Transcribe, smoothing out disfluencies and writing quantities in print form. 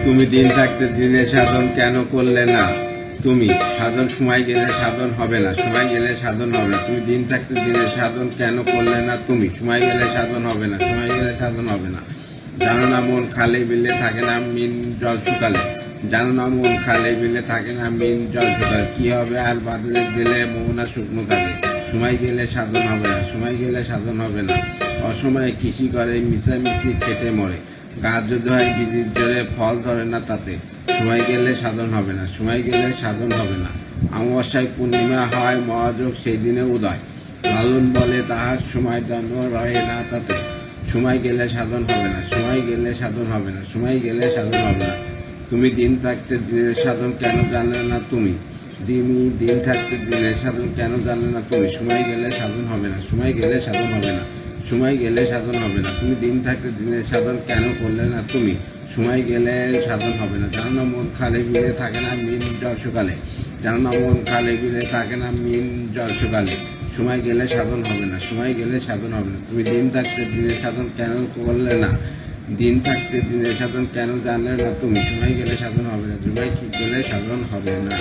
তুমি দিন থাকতে দিনের সাধন কেন করলে না? তুমি সাধন সময় গেলে সাধন হবে না, সময় গেলে সাধন হবে না। তুমি দিন থাকতে দিনের সাধন কেন করলে না? তুমি সময় গেলে সাধন হবে না, সময় গেলে সাধন হবে না। জানো না মন খালে বিলে থাকে না মিন জল শুকালে, জানো না মন খালে বিলে থাকে না মিন জল শুকালে। কি হবে আর বাদলে দিলে মোহনা শুকনো থাকে, সময় গেলে সাধন হবে না, সময় গেলে সাধন হবে না। অসময়ে কৃষি করে মিশামিশি খেটে মরে, গাছ যদি হয় বীজের জোরে ফল ধরে না তাতে, সময় গেলে সাধন হবে না, সময় গেলে সাধন হবে না। অমাবস্যায় পূর্ণিমা হয় মহাযোগ সেই দিনে উদয়, লালন বলে তাহার সময় দান রহে না তাতে, সময় গেলে সাধন হবে না, সময় গেলে সাধন হবে না, সময় গেলে সাধন হবে না। তুমি দিন থাকতে দিনের সাধন কেন জানলে না? তুমি দিন থাকতে দিনের সাধন কেন জানলে না? তুমি সময় গেলে সাধন হবে না, সময় গেলে সাধন হবে না, সময় গেলে সাধন হবে না। তুমি দিন থাকতে দিনের সাধন কেন করলে না? তুমি সময় গেলে সাধন হবে না। জানো না মন খালে বিলে থাকে না মিন জল শুকালে, জানো না মন খালে বিলে থাকে না মিন জল শুকালে। সময় গেলে সাধন হবে না, সময় গেলে সাধন হবে না। তুমি দিন থাকতে দিনের সাধন কেন করলে না? দিন থাকতে দিনের সাধন কেন জানলে না? তুমি সময় গেলে সাধন হবে না, সময় গেলে সাধন হবে না।